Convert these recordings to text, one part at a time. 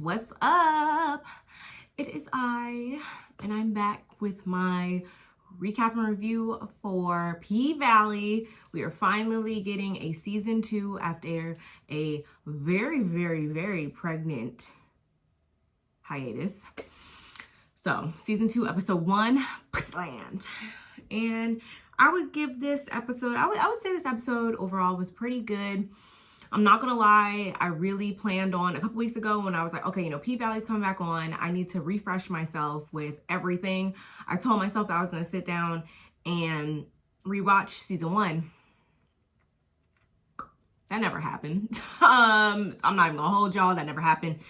what's up? It is I, and I'm back with my recap and review for P-Valley. We are finally getting a season 2 after a very pregnant hiatus. So, season 2, episode 1, Land. And I would give this episode, I would say this episode overall was pretty good. I'm not gonna lie, I really planned on a couple weeks ago when I was like, okay, P-Valley's coming back on. I need to refresh myself with everything. I told myself that I was gonna sit down and rewatch season 1. That never happened. I'm not even gonna hold y'all, that never happened.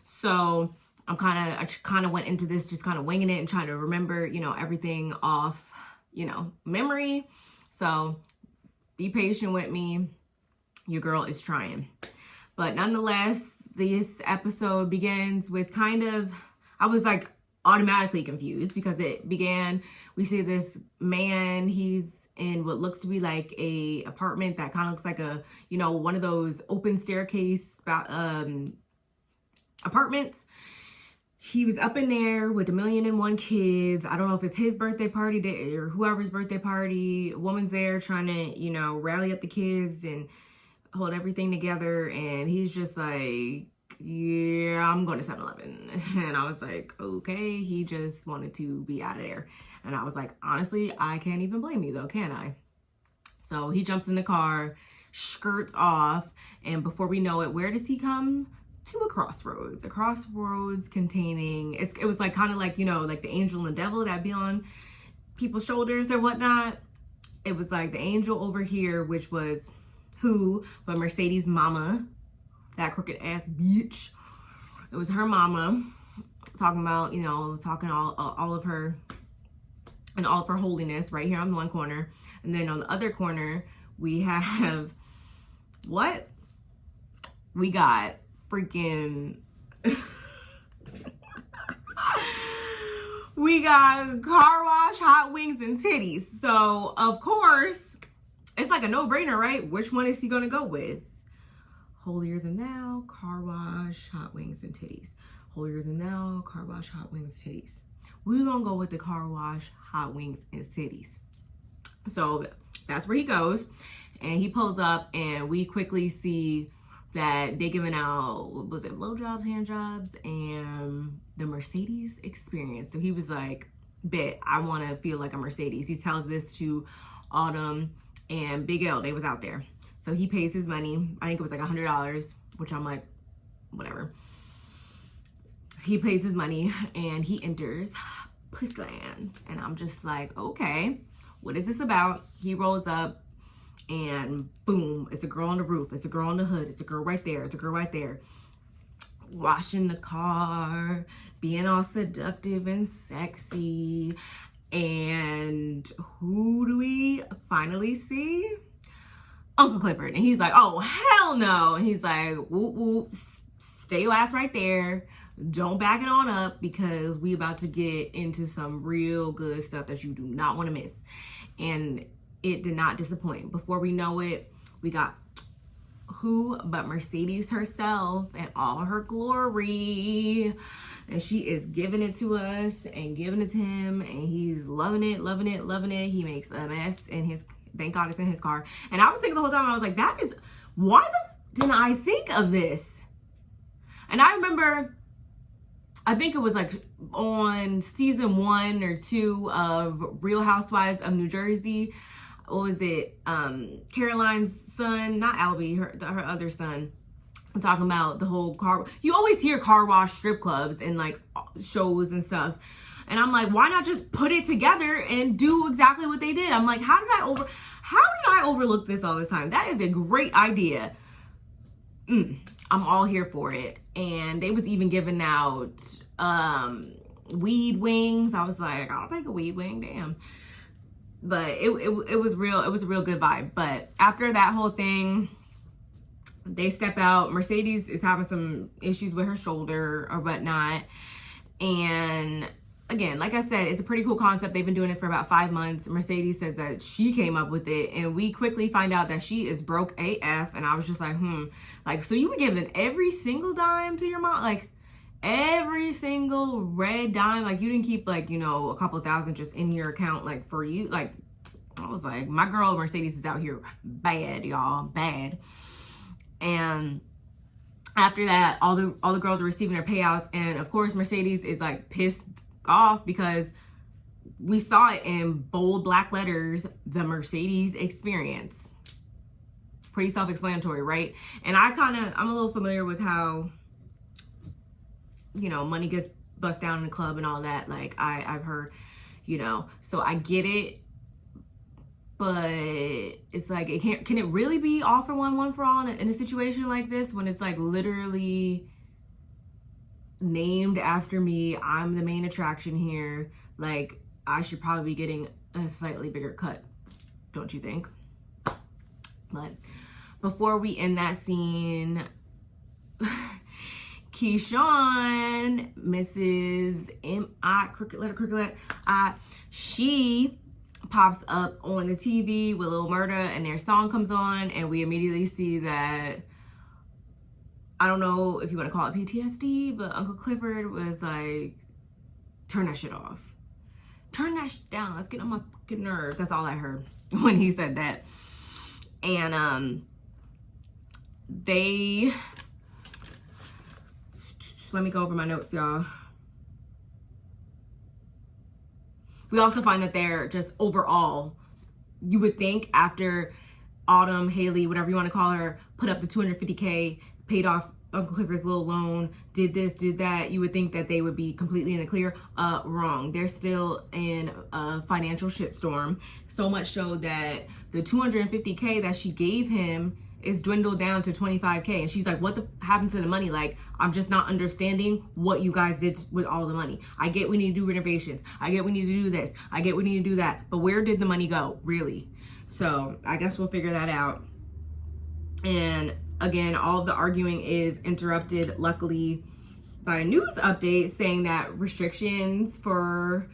So I kind of went into this just kind of winging it and trying to remember, everything off, memory. So be patient with me. Your girl is trying. But nonetheless, this episode begins with I was like automatically confused because it began, we see this man, he's in what looks to be like a apartment that kind of looks like a, one of those open staircase apartments. He was up in there with 1,000,001 kids. I don't know if it's his birthday party or whoever's birthday party. A woman's there trying to, rally up the kids and hold everything together. And he's just like, yeah, I'm going to 7-Eleven. And I was like, okay, he just wanted to be out of there. And I was like, honestly, I can't even blame you though, can I? So he jumps in the car, skirts off. And before we know it, where does he come? To a crossroads containing, it was like kind of like, like the angel and the devil that be on people's shoulders or whatnot. It was like the angel over here, which was who? But Mercedes' mama, that crooked ass bitch. It was her mama talking about, talking all of her and all of her holiness right here on one corner. And then on the other corner, we have what? We got freaking we got car wash, hot wings, and titties. So of course it's like a no-brainer, right? Which one is he gonna go with? Holier than thou, car wash, hot wings, and titties. Holier than thou, car wash, hot wings, titties. We're gonna go with the car wash, hot wings, and titties. So that's where he goes, and he pulls up, and we quickly see that they giving out, was it blowjobs, hand jobs, and the Mercedes experience. So he was like, bet, I want to feel like a Mercedes. He tells this to Autumn and Big L. They was out there. So he pays his money. I think it was like $100, which I'm like, whatever. He pays his money and he enters Pussyland. And I'm just like, okay, what is this about? He rolls up. And boom, it's a girl on the roof. It's a girl on the hood. It's a girl right there. It's a girl right there. Washing the car, being all seductive and sexy. And who do we finally see? Uncle Clifford. And he's like, oh, hell no. And he's like, whoop, whoop, stay your ass right there. Don't back it on up because we about to get into some real good stuff that you do not want to miss. And it did not disappoint. Before we know it, we got who but Mercedes herself and all her glory. And she is giving it to us and giving it to him. And he's loving it. He makes a mess in his, thank God it's in his car. And I was thinking the whole time, I was like, why didn't I think of this? And I remember, I think it was like on season 1 or 2 of Real Housewives of New Jersey. What was it? Caroline's son, not Albie, her other son, talking about the whole car. You always hear car wash strip clubs and like shows and stuff. And I'm like, why not just put it together and do exactly what they did? I'm like, how did I overlook this all this time? That is a great idea. I'm all here for it. And they was even giving out weed wings. I was like, I'll take a weed wing, damn. But it was real. It was a real good vibe. But after that whole thing, they step out. Mercedes is having some issues with her shoulder or whatnot. And again, like I said, it's a pretty cool concept. They've been doing it for about 5 months. Mercedes says that she came up with it. And we quickly find out that she is broke AF. And I was just like, like, so you were giving every single dime to your mom? Like, every single red dime. Like, you didn't keep, like, you know, a couple thousand just in your account, like, for you. Like, I was like, my girl Mercedes is out here bad, y'all, bad. And after that, all the girls are receiving their payouts, and of course Mercedes is like pissed off because we saw it in bold black letters, the Mercedes experience. Pretty self-explanatory, right? And I'm a little familiar with how, you know, money gets bust down in the club and all that. Like, I've heard, you know, so I get it. But it's like, can it really be all for one for all in a situation like this, when it's like literally named after me? I'm the main attraction here. Like, I should probably be getting a slightly bigger cut, don't you think? But before we end that scene, Keyshawn, Mrs. M.I. crooked letter, she pops up on the TV with Lil Murda, and their song comes on, and we immediately see that, I don't know if you want to call it PTSD, but Uncle Clifford was like, turn that shit off. Turn that shit down. Let's get on my fucking nerves. That's all I heard when he said that. And let me go over my notes, y'all. We also find that they're just overall, you would think after Autumn, Haley, whatever you want to call her, put up the $250K, paid off Uncle Clifford's little loan, did this, did that, you would think that they would be completely in the clear. Wrong. They're still in a financial shitstorm. So much so that the $250K that she gave him is dwindled down to $25K. And she's like, what happened to the money? Like, I'm just not understanding what you guys did with all the money. I get we need to do renovations. I get we need to do this. I get we need to do that. But where did the money go, really? So I guess we'll figure that out. And again, all of the arguing is interrupted, luckily, by a news update saying that restrictions for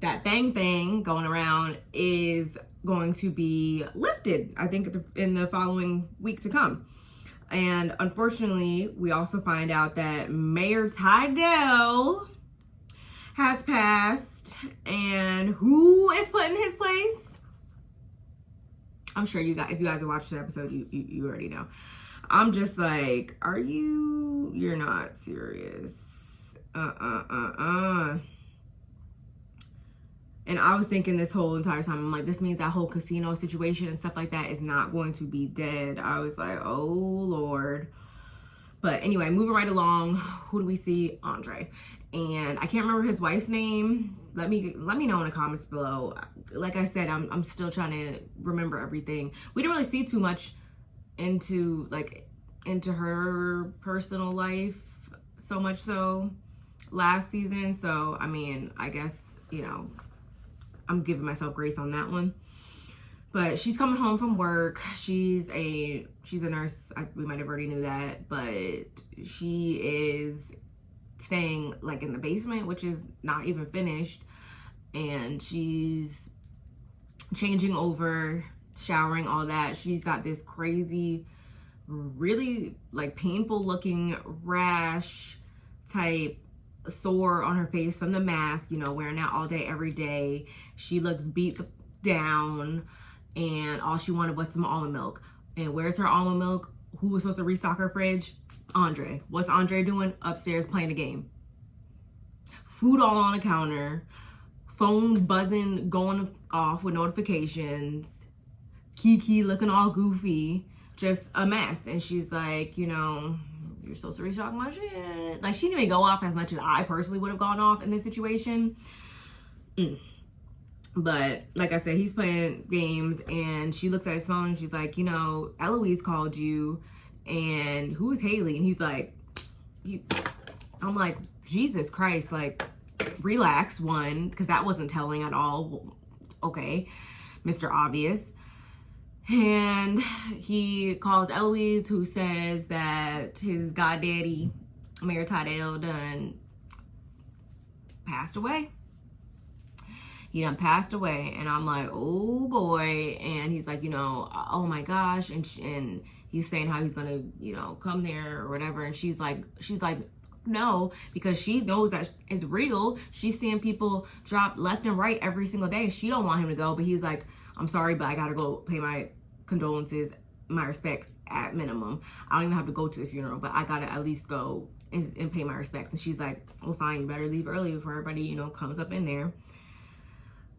that bang thing going around is going to be lifted, I think, in the following week to come. And unfortunately, we also find out that Mayor Tydell has passed, and who is put in his place? I'm sure you guys, if you guys have watched the episode, you already know. I'm just like, you're not serious. And I was thinking this whole entire time, I'm like, this means that whole casino situation and stuff like that is not going to be dead. I was like, oh Lord. But anyway, moving right along, who do we see? Andre. And I can't remember his wife's name. Let me know in the comments below. Like I said, I'm still trying to remember everything. We didn't really see too much into her personal life, so much so last season. So I mean, I guess, you know, I'm giving myself grace on that one. But she's coming home from work. She's a nurse. We might have already knew that, but she is staying like in the basement, which is not even finished. And she's changing over, showering, all that. She's got this crazy, really like painful looking rash type sore on her face from the mask, you know, wearing that all day, every day. She looks beat down, and all she wanted was some almond milk. And where's her almond milk? Who was supposed to restock her fridge? Andre. What's Andre doing? Upstairs playing a game. Food all on the counter, phone buzzing, going off with notifications, Kiki looking all goofy, just a mess. And she's like, you know, you're supposed to restock my shit. Like, she didn't even go off as much as I personally would have gone off in this situation. But like I said, he's playing games, and she looks at his phone and she's like, you know, Eloise called you, and who is Haley? And he's like, I'm like, Jesus Christ, like, relax, one, because that wasn't telling at all. Okay, Mr. Obvious. And he calls Eloise, who says that his goddaddy, Mayor Tydell, done passed away. He done passed away. And I'm like, oh boy. And he's like, you know, oh my gosh. And he's saying how he's gonna, you know, come there or whatever. And she's like, No, because she knows that it's real. She's seeing people drop left and right every single day. She don't want him to go, but he's like, I'm sorry, but I gotta go pay my condolences, my respects at minimum. I don't even have to go to the funeral, but I gotta at least go and pay my respects. And she's like, well, fine, you better leave early before everybody, you know, comes up in there.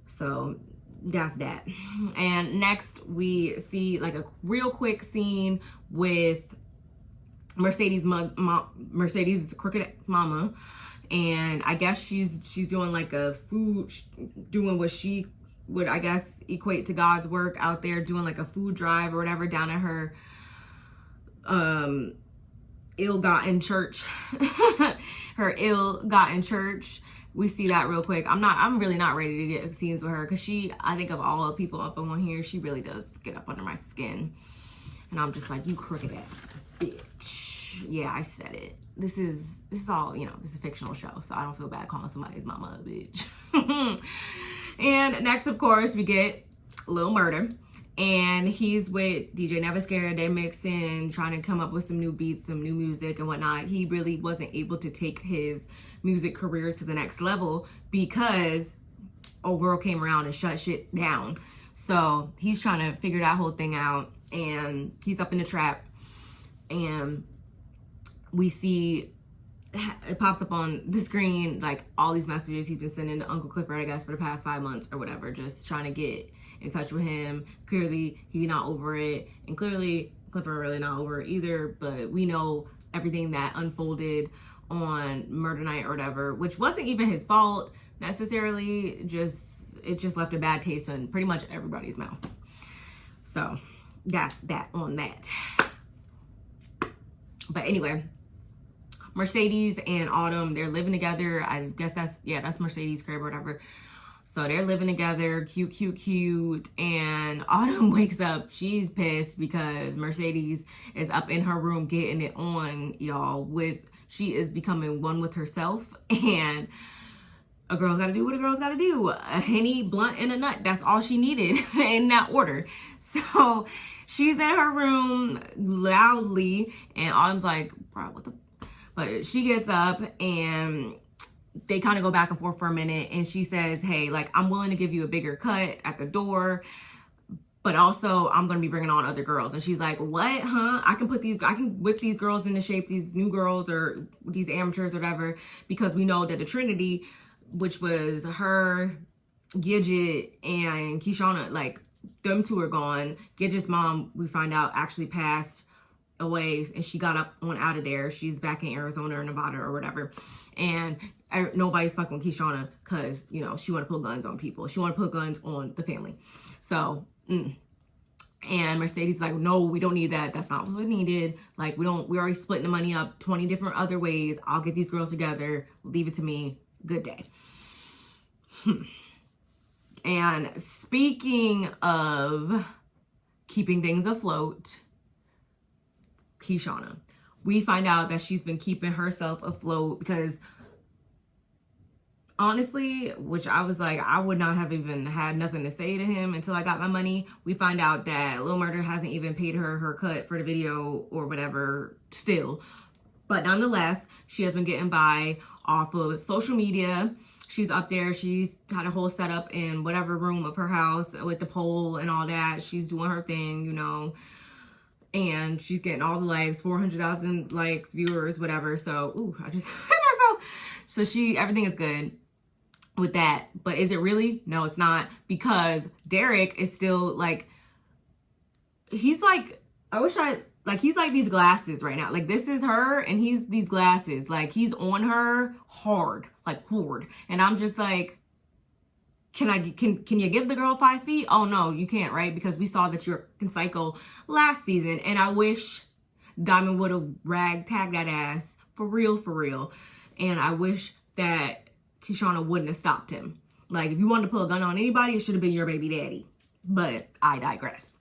So that's that. And next we see like a real quick scene with Mercedes' Mercedes' crooked mama, and I guess she's doing like a food, doing what she would, I guess, equate to God's work out there, doing like a food drive or whatever down at her ill-gotten church. Her ill-gotten church. We see that real quick. I'm really not ready to get scenes with her, because I think of all the people up on here, she really does get up under my skin. And I'm just like, you crooked ass bitch. Yeah, I said it. This is all, you know, this is a fictional show, so I don't feel bad calling somebody's mama a bitch. And next, of course, we get Lil Murda. And he's with DJ Neverscared. They're mixing, trying to come up with some new beats, some new music and whatnot. He really wasn't able to take his music career to the next level because old girl came around and shut shit down. So he's trying to figure that whole thing out, and he's up in the trap. And we see, it pops up on the screen, like all these messages he's been sending to Uncle Clifford, I guess, for the past 5 months or whatever, just trying to get in touch with him. Clearly he's not over it, and clearly Clifford really not over it either. But we know everything that unfolded on Murder Night or whatever, which wasn't even his fault necessarily, it just left a bad taste in pretty much everybody's mouth. So that's that on that. But anyway, Mercedes and Autumn, they're living together. I guess that's Mercedes' crib or whatever. So they're living together, cute. And Autumn wakes up, she's pissed because Mercedes is up in her room getting it on, y'all, she is becoming one with herself. And a girl's gotta do what a girl's gotta do. A Henny, blunt, and a nut. That's all she needed in that order. So she's in her room loudly, and Autumn's like, bro, what the? But she gets up, and they kind of go back and forth for a minute, and she says, hey, like, I'm willing to give you a bigger cut at the door, but also I'm going to be bringing on other girls. And she's like, what, huh? I can whip these girls into shape, these new girls or these amateurs or whatever, because we know that the Trinity, which was her, Gidget, and Keyshawn, like, them two are gone. Gidget's mom, we find out, actually passed away, and she got up on out of there. She's back in Arizona or Nevada or whatever. And nobody's fucking with Keyshawn because, you know, she want to put guns on people. She want to put guns on the family. So, and Mercedes is like, no, we don't need that. That's not what we needed. Like, we're already splitting the money up 20 different other ways. I'll get these girls together. Leave it to me. Good day. And speaking of keeping things afloat, Keyshawn, we find out that she's been keeping herself afloat because honestly, which I was like, I would not have even had nothing to say to him until I got my money. We find out that Lil Murda hasn't even paid her cut for the video or whatever still. But nonetheless, she has been getting by off of social media. She's up there. She's had a whole setup in whatever room of her house with the pole and all that. She's doing her thing, you know. And she's getting all the likes, 400,000 likes, viewers, whatever. So, ooh, I just hit myself. So everything is good with that. But is it really? No, it's not. Because Derek is still like, he's like, he's like these glasses right now. Like, this is her and he's these glasses. Like, he's on her hard, like hard. And I'm just like, can you give the girl 5 feet? Oh no, you can't, right? Because we saw that you're in Psycho last season, and I wish Diamond would have tagged that ass for real. And I wish that Keyshawn wouldn't have stopped him. Like, if you wanted to pull a gun on anybody, it should have been your baby daddy. But I digress.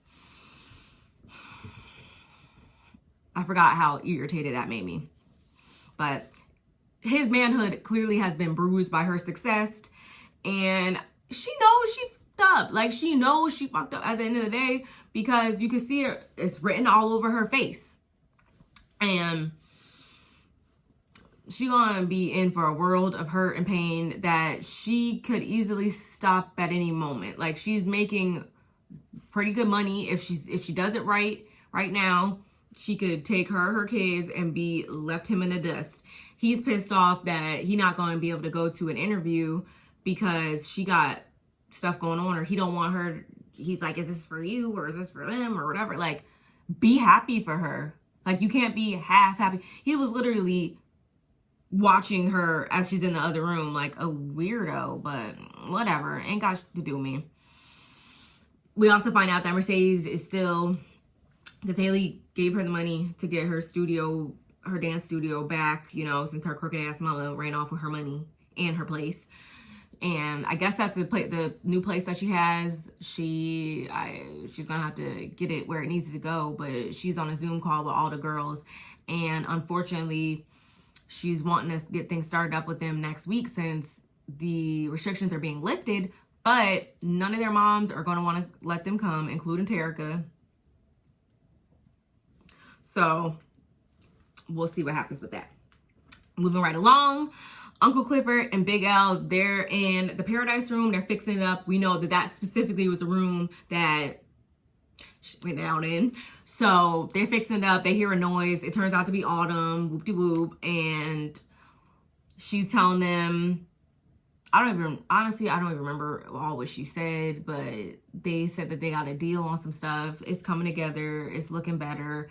I forgot how irritated that made me. But his manhood clearly has been bruised by her success, and she knows she fucked up. Like, she knows she fucked up at the end of the day, because you can see her, it's written all over her face. And she gonna be in for a world of hurt and pain that she could easily stop at any moment. Like, she's making pretty good money. If she does it right now, she could take her kids and be left him in the dust. He's pissed off that he not going to be able to go to an interview because she got stuff going on, or he don't want her. He's like, is this for you or is this for them or whatever? Like, be happy for her. Like, you can't be half happy. He was literally watching her as she's in the other room like a weirdo, but whatever. Ain't got to do with me. We also find out that Mercedes is still, because Haley gave her the money to get her studio, her dance studio back, you know, since her crooked ass mama ran off with her money and her place. And I guess that's the new place that she has. She's gonna have to get it where it needs to go, but she's on a Zoom call with all the girls, and unfortunately she's wanting to get things started up with them next week since the restrictions are being lifted, but none of their moms are going to want to let them come, including Terica. So we'll see what happens with that. Moving right along, Uncle Clifford and Big L, they're in the Paradise Room. They're fixing it up. We know that specifically was the room that she went down in. So they're fixing it up. They hear a noise. It turns out to be Autumn, whoop-de-whoop. And she's telling them, I don't even remember all what she said, but they said that they got a deal on some stuff. It's coming together. It's looking better,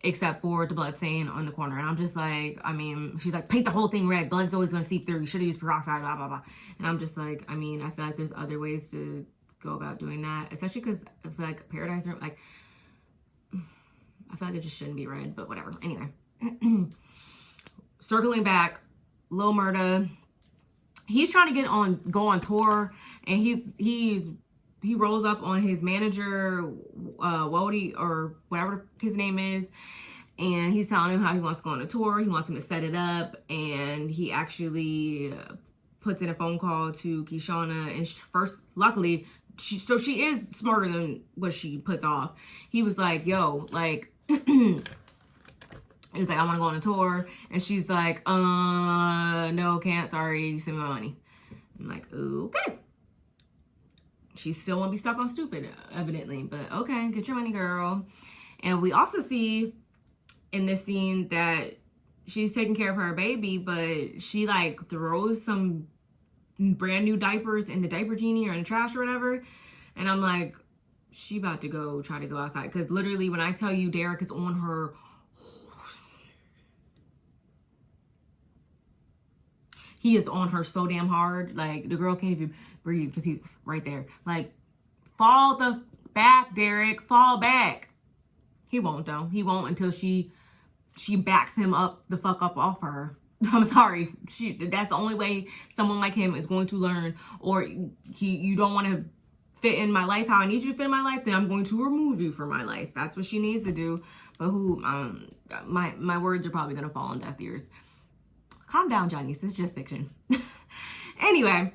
except for the blood stain on the corner. And I'm just like, I mean, she's like, paint the whole thing red. Blood's always going to seep through. You should have used peroxide, blah, blah, blah. And I'm just like, I mean, I feel like there's other ways to go about doing that, especially because I feel like Paradise Room, like, I feel like it just shouldn't be red, but whatever. Anyway, circling back, Lil Murda, he's trying to go on tour, and he rolls up on his manager, Wody, or whatever his name is, and he's telling him how he wants to go on a tour. He wants him to set it up, and he actually puts in a phone call to Kishana, and luckily, she is smarter than what she puts off. He was like, yo, like, he was like, I want to go on a tour. And she's like, no, can't, sorry, send me my money. I'm like, okay. She still won't be stuck on stupid, evidently, but okay, get your money, girl. And we also see in this scene that she's taking care of her baby, but she like throws some brand new diapers in the diaper genie or in the trash or whatever. And I'm like, she about to go try to go outside. Because literally, when I tell you Derek is on her, he is on her so damn hard. Like, the girl can't even breathe because he's right there. Like, fall the back, Derek. Fall back. He won't, though. He won't until she backs him up the fuck up off her. I'm sorry. That's the only way someone like him is going to learn. Or you don't want to fit in my life how I need you to fit in my life, then I'm going to remove you from my life. That's what she needs to do. But my words are probably going to fall on deaf ears. Calm down, Johnny. This is just fiction. Anyway.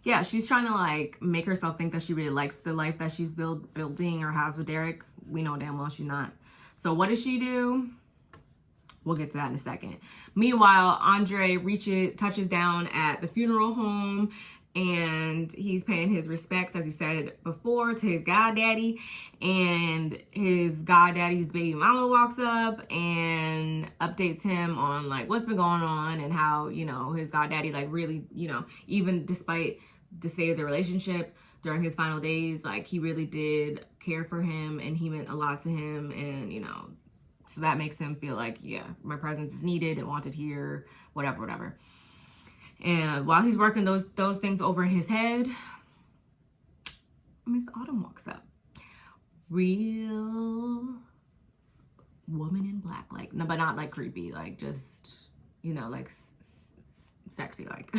Yeah, she's trying to like make herself think that she really likes the life that she's building or has with Derek. We know damn well she's not. So what does she do? We'll get to that in a second. Meanwhile, Andre touches down at the funeral home, and he's paying his respects, as he said before, to his goddaddy. And his goddaddy's baby mama walks up and updates him on like what's been going on and how, you know, his goddaddy like really, you know, even despite the state of the relationship during his final days, like he really did care for him and he meant a lot to him. And, you know, so that makes him feel like, yeah, my presence is needed and wanted here, whatever. And while he's working those things over his head, Miss Autumn walks up. Real woman in black, like, no, but not like creepy, like just, you know, like sexy, like.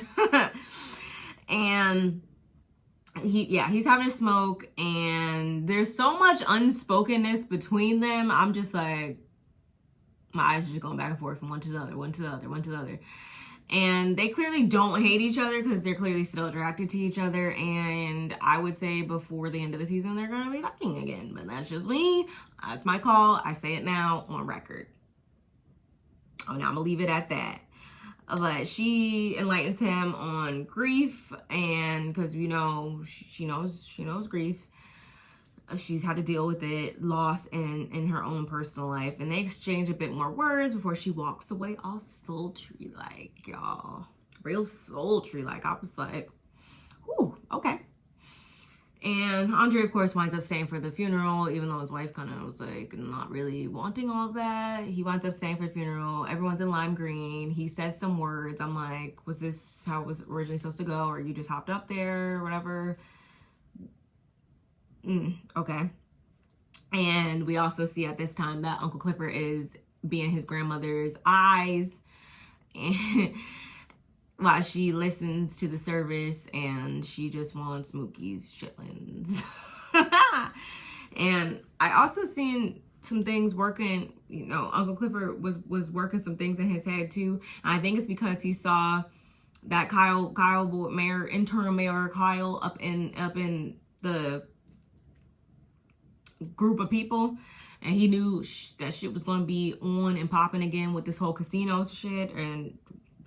And he's having a smoke, and there's so much unspokenness between them. I'm just like, my eyes are just going back and forth from one to the other. And they clearly don't hate each other because they're clearly still attracted to each other. And I would say before the end of the season, they're going to be fucking again. But that's just me. That's my call. I say it now on record. Oh, now I'm going to leave it at that. But she enlightens him on grief. And because, you know, she knows grief. She's had to deal with it, loss in her own personal life. And they exchange a bit more words before she walks away all sultry-like, y'all. Real sultry-like. I was like, ooh, okay. And Andre, of course, winds up staying for the funeral, even though his wife kind of was like not really wanting all that. He winds up staying for the funeral. Everyone's in lime green. He says some words. I'm like, was this how it was originally supposed to go? Or you just hopped up there or whatever? Okay. And we also see at this time that Uncle Clifford is being his grandmother's eyes and while she listens to the service, and she just wants Mookie's chitlins. And I also seen some things working, you know, Uncle Clifford was working some things in his head too. And I think it's because he saw that internal mayor Kyle up in the group of people, and he knew that shit was going to be on and popping again with this whole casino shit and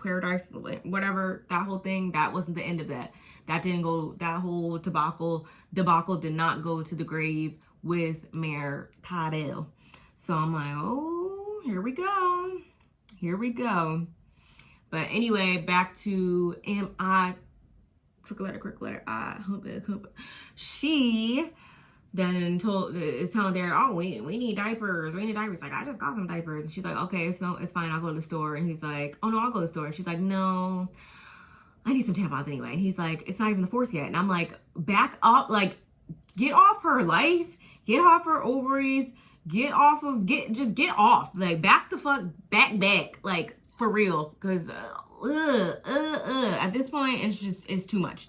paradise, whatever, that whole thing. That wasn't the end of that. That didn't go, that whole debacle did not go to the grave with Mayor Tydell. So I'm like, oh, here we go. But anyway, back to M.I. Crooked letter I, hump. She then is telling Derek, oh, we need diapers. Like, I just got some diapers. And she's like, okay, so it's fine. I'll go to the store. And he's like, oh no, I'll go to the store. And she's like, no, I need some tampons anyway. And he's like, it's not even the 4th yet. And I'm like, back up, like, get off her life, get off her ovaries, get off, like, back the fuck back, like, for real. Because at this point, it's too much.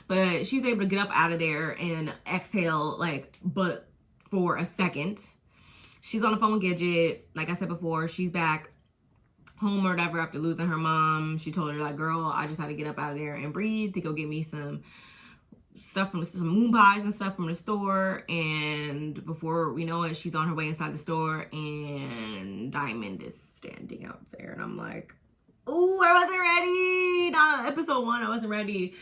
But she's able to get up out of there and exhale, like, but for a second. She's on the phone with Gidget. Like I said before, she's back home or whatever after losing her mom. She told her, like, girl, I just had to get up out of there and breathe to go get me some stuff from some moon pies and stuff from the store. And before we know it, she's on her way inside the store, and Diamond is standing out there. And I'm like, ooh, I wasn't ready. Not episode 1, I wasn't ready.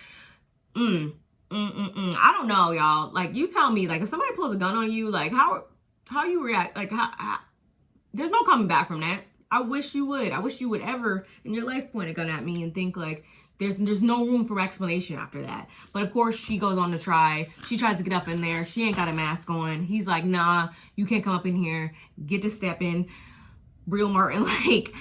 I don't know, y'all. Like, you tell me, like, if somebody pulls a gun on you, like, how you react? Like, how there's no coming back from that. I wish you would ever in your life point a gun at me and think, like, there's no room for explanation after that. But of course, she goes on to try. She tries to get up in there. She ain't got a mask on. He's like, nah, you can't come up in here. Get to stepping. Real Martin, like.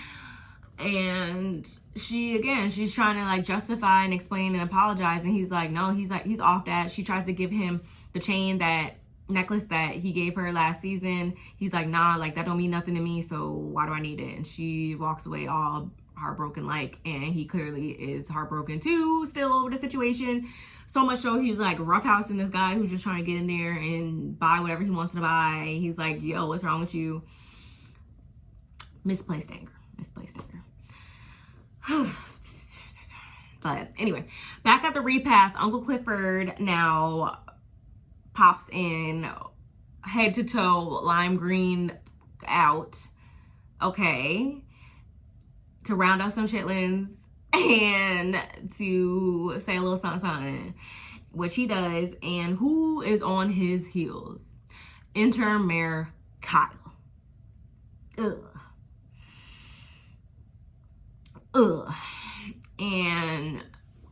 And she's trying to, like, justify and explain and apologize. And he's like, no, he's off that. She tries to give him the necklace that he gave her last season. He's like, nah, like, that don't mean nothing to me, so why do I need it? And she walks away all heartbroken, like, and he clearly is heartbroken too, still over the situation. So much so he's, like, roughhousing this guy who's just trying to get in there and buy whatever he wants to buy. He's like, yo, what's wrong with you? Misplaced anger. But anyway, back at the repast, Uncle Clifford now pops in, head to toe, lime green out, okay, to round up some chitlins and to say a little something, which he does. And who is on his heels? Enter Mayor Kyle. And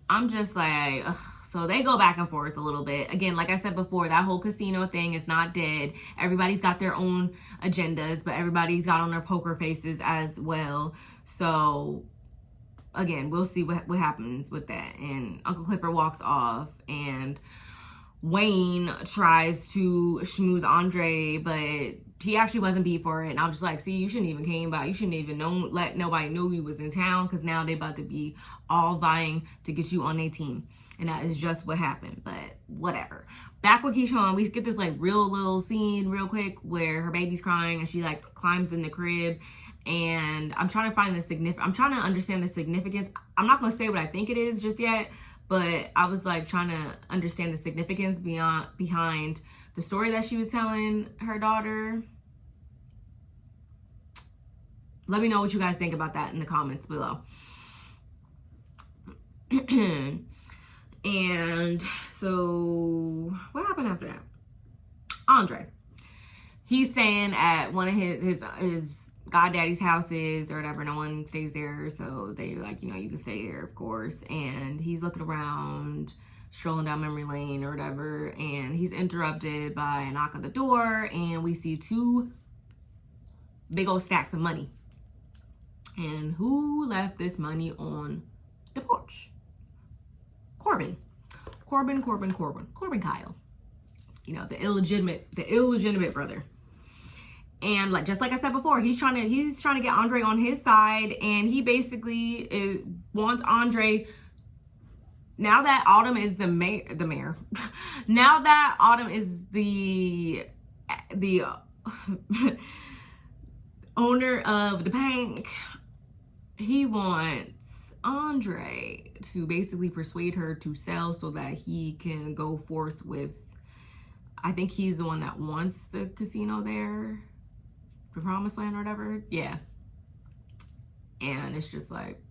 I'm just like, ugh. So they go back and forth a little bit. Again, like I said before, that whole casino thing is not dead. Everybody's got their own agendas, but everybody's got on their poker faces as well. So again, we'll see what happens with that. And Uncle Clifford walks off, and Wayne tries to schmooze Andre, but he actually wasn't beat for it. And I'm just like, see, you shouldn't even came by. You shouldn't even let nobody know you was in town, because now they about to be all vying to get you on their team. And that is just what happened, but whatever. Back with Keyshawn, we get this, like, real little scene real quick where her baby's crying and she, like, climbs in the crib And I'm trying to find the I'm trying to understand the significance. I'm not going to say what I think it is just yet, but I was like trying to understand the significance behind the story that she was telling her daughter. Let me know what you guys think about that in the comments below. And so what happened after that? Andre, he's staying at one of his goddaddy's houses or whatever. No one stays there, so they like, you can stay here, of course. And he's looking around, strolling down memory lane or whatever, and he's interrupted by a knock on the door, and we see 2 big old stacks of money. And who left this money on the porch? Corbin Kyle. The illegitimate brother. And just like I said before, he's trying to get Andre on his side, and he basically wants Andre. Now that Autumn is the mayor. Now that Autumn is the owner of the bank, he wants Andre to basically persuade her to sell so that he can go forth with, I think he's the one that wants the casino there, the Promised Land or whatever. Yeah. And it's just like,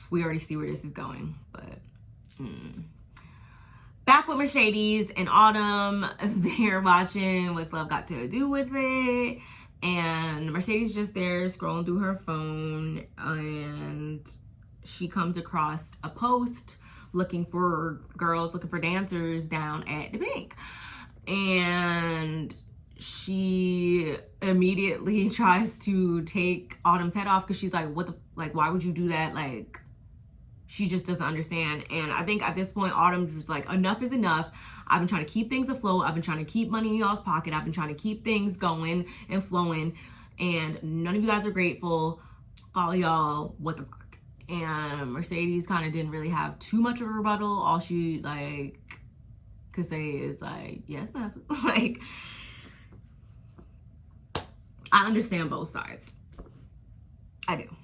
we already see where this is going, but back with Mercedes and Autumn, they're watching What's Love Got to Do with It. And Mercedes just there scrolling through her phone, and she comes across a post looking for dancers down at the bank. And she immediately tries to take Autumn's head off because she's like, why would you do that? Like, she just doesn't understand. And I think at this point, Autumn was like, enough is enough. I've been trying to keep things afloat. I've been trying to keep money in y'all's pocket. I've been trying to keep things going and flowing. And none of you guys are grateful. All y'all, what the fuck? And Mercedes kind of didn't really have too much of a rebuttal. All she could say is yes, master. I understand both sides. I do.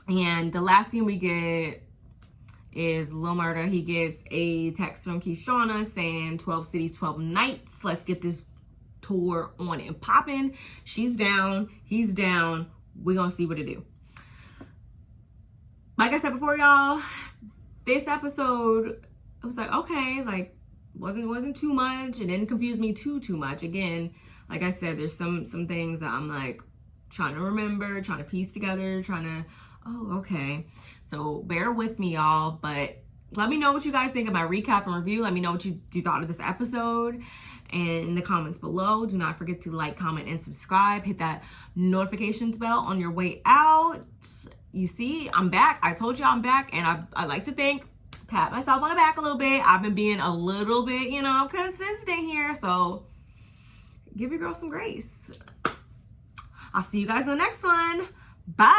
And the last scene we get is Lil Murda. He gets a text from Kishana saying 12 cities, 12 nights. Let's get this tour on and popping. She's down. He's down. We're going to see what to do. Like I said before, y'all, this episode, it was like, okay, wasn't too much. It didn't confuse me too much. Again, like I said, there's some things that I'm trying to remember, trying to piece together, oh, okay. So bear with me, y'all. But let me know what you guys think of my recap and review. Let me know what you thought of this episode in the comments below. Do not forget to like, comment, and subscribe. Hit that notifications bell on your way out. You see, I'm back. I told you I'm back. And I like to pat myself on the back a little bit. I've been being a little bit, consistent here. So give your girl some grace. I'll see you guys in the next one. Bye.